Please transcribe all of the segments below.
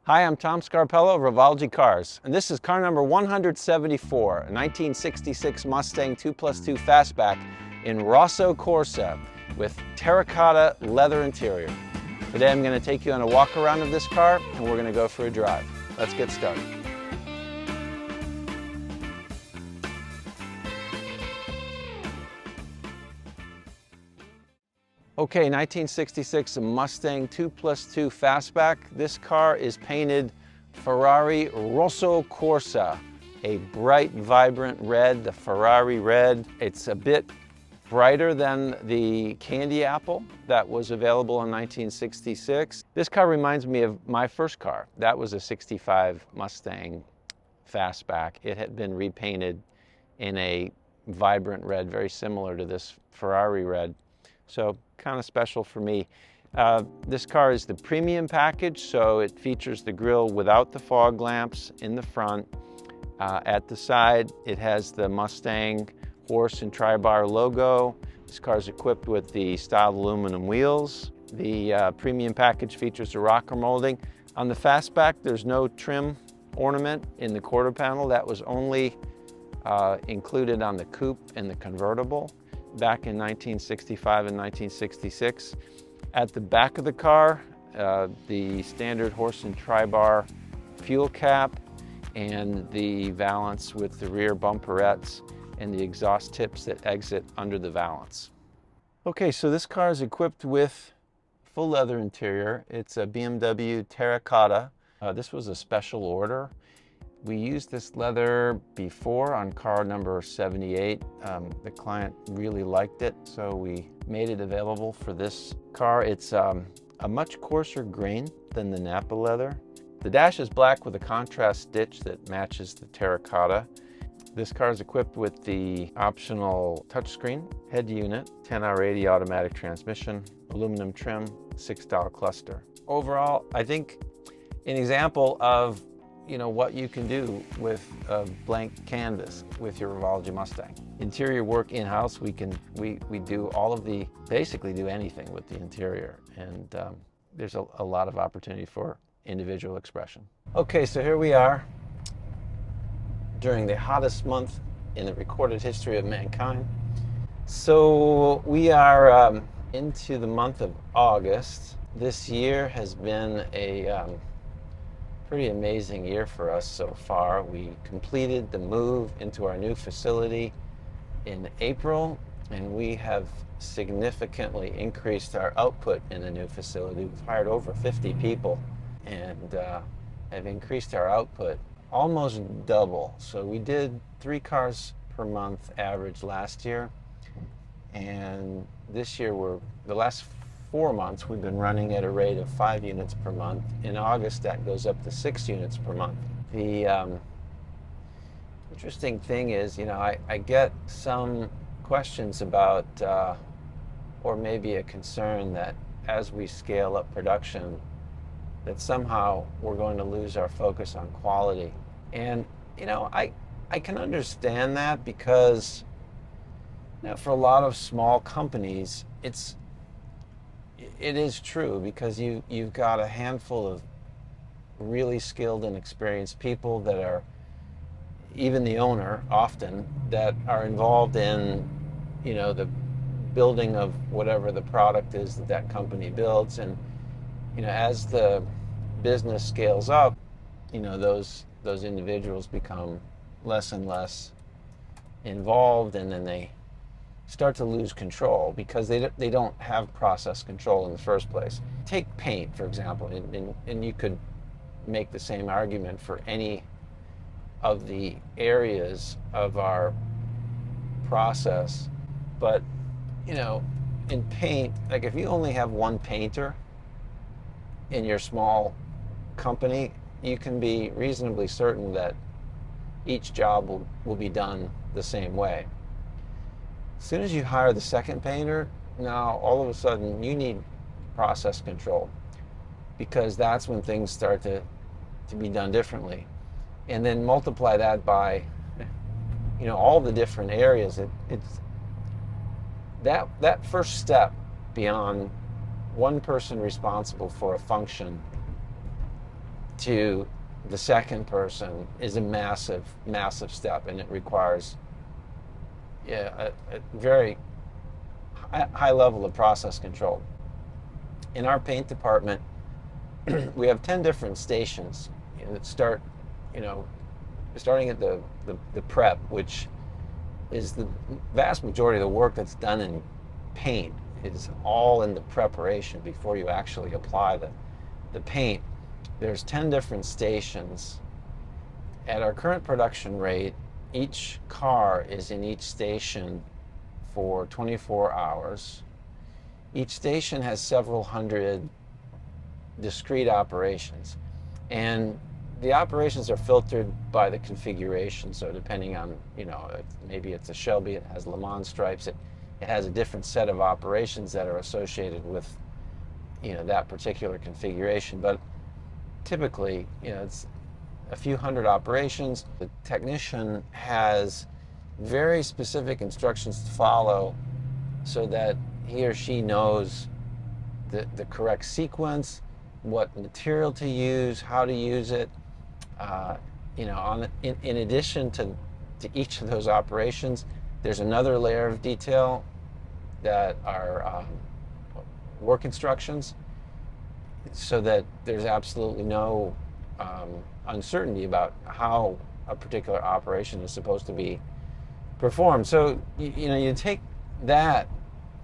Hi, I'm Tom Scarpello of Revology Cars, and this is car number 174, a 1966 Mustang 2+2 Fastback in Rosso Corsa with terracotta leather interior. Today I'm going to take you on a walk around of this car, and we're going to go for a drive. Let's get started. Okay, 1966 Mustang 2+2 Fastback. This car is painted Ferrari Rosso Corsa, a bright, vibrant red, the Ferrari red. It's a bit brighter than the candy apple that was available in 1966. This car reminds me of my first car. That was a 65 Mustang Fastback. It had been repainted in a vibrant red, very similar to this Ferrari red. So kind of special for me. This car is the premium package, so it features the grille without the fog lamps in the front. At the side, it has the Mustang horse and tri-bar logo. This car is equipped with the styled aluminum wheels. The premium package features a rocker molding. On the Fastback, there's no trim ornament in the quarter panel. That was only included on the coupe and the convertible back in 1965 and 1966. At the back of the car, the standard horse and tri-bar fuel cap and the valance with the rear bumperettes and the exhaust tips that exit under the valance. Okay, so this car is equipped with full leather interior. It's a BMW Terracotta. This was a special order. We used this leather before on car number 78. The client really liked it, so we made it available for this car. It's a much coarser grain than the Napa leather. The dash is black with a contrast stitch that matches the terracotta. This car is equipped with the optional touchscreen, head unit, 10-hour-80 automatic transmission, aluminum trim, 6-dial cluster. Overall, I think an example of what you can do with a blank canvas with your Revology Mustang. Interior work in-house, we do all of the, basically do anything with the interior, and there's a lot of opportunity for individual expression. Okay, so here we are during the hottest month in the recorded history of mankind. So we are into the month of August. This year has been a pretty amazing year for us so far. We completed the move into our new facility in April, and we have significantly increased our output in the new facility. We've hired over 50 people and have increased our output almost double. So we did 3 cars per month average last year, and this year the last 4 months we've been running at a rate of 5 units per month. In August that goes up to 6 units per month. The interesting thing is, I get some questions about or maybe a concern that as we scale up production that somehow we're going to lose our focus on quality. And I can understand that, because for a lot of small companies it is true, because you've got a handful of really skilled and experienced people that are, even the owner often, that are involved in the building of whatever the product is that company builds. And as the business scales up, those individuals become less and less involved, and then they start to lose control because they don't have process control in the first place. Take paint, for example, and you could make the same argument for any of the areas of our process. But in paint, like if you only have one painter in your small company, you can be reasonably certain that each job will be done the same way. As soon as you hire the second painter, now all of a sudden you need process control, because that's when things start to be done differently. And then multiply that by all the different areas. It's that first step beyond one person responsible for a function to the second person is a massive, massive step, and it requires a very high level of process control. In our paint department, we have 10 different stations that start, starting at the prep, which is the vast majority of the work that's done in paint is all in the preparation before you actually apply the paint. There's 10 different stations. At our current production rate, each car is in each station for 24 hours. Each station has several hundred discrete operations, and the operations are filtered by the configuration. So depending on, maybe it's a Shelby, it has Le Mans stripes, it has a different set of operations that are associated with, that particular configuration. But typically, it's a few hundred operations. The technician has very specific instructions to follow so that he or she knows the correct sequence, what material to use, how to use it. In addition to each of those operations, there's another layer of detail that are work instructions, so that there's absolutely no uncertainty about how a particular operation is supposed to be performed. So you take that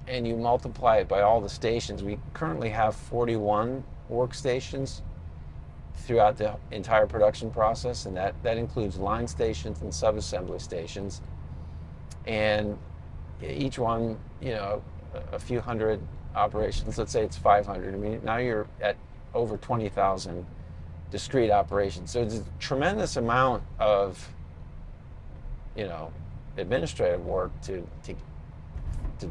and you multiply it by all the stations. We currently have 41 workstations throughout the entire production process, and that includes line stations and sub-assembly stations, and each one, a few hundred operations. Let's say it's 500. I mean, now you're at over 20,000 discrete operations. So it's a tremendous amount of, administrative work to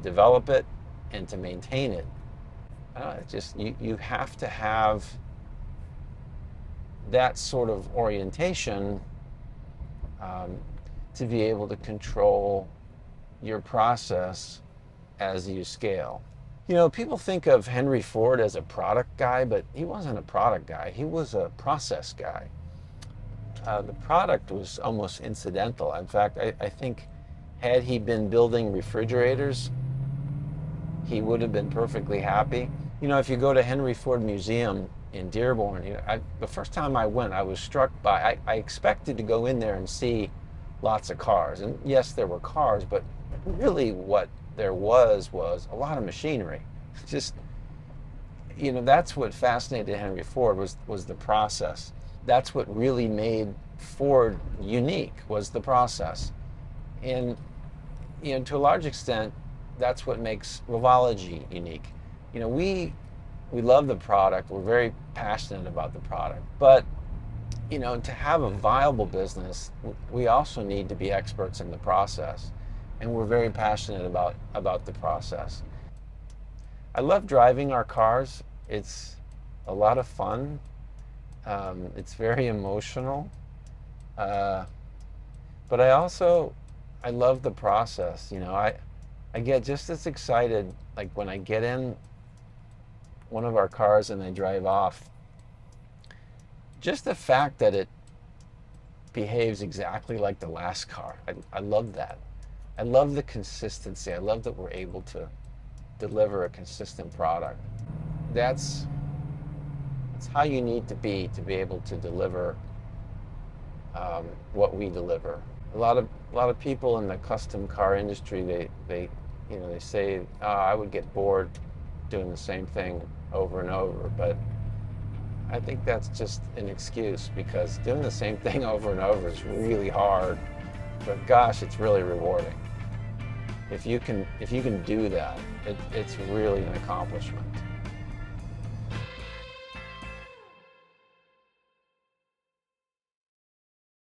develop it and to maintain it. It's just, you have to have that sort of orientation to be able to control your process as you scale. People think of Henry Ford as a product guy, but he wasn't a product guy. He was a process guy. The product was almost incidental. In fact, I think had he been building refrigerators, he would have been perfectly happy. If you go to Henry Ford Museum in Dearborn, the first time I went, I was struck by, I expected to go in there and see lots of cars. And yes, there were cars, but really what there was a lot of machinery. Just, that's what fascinated Henry Ford was the process. That's what really made Ford unique, was the process. And, to a large extent, that's what makes Revology unique. We love the product. We're very passionate about the product. But, to have a viable business, we also need to be experts in the process. And we're very passionate about the process. I love driving our cars. It's a lot of fun. It's very emotional. But I love the process. I get just as excited like when I get in one of our cars and I drive off. Just the fact that it behaves exactly like the last car. I love that. I love the consistency. I love that we're able to deliver a consistent product. That's how you need to be able to deliver what we deliver. A lot of people in the custom car industry, they say, I would get bored doing the same thing over and over, but I think that's just an excuse, because doing the same thing over and over is really hard, but gosh, it's really rewarding. If you can do that, it's really an accomplishment.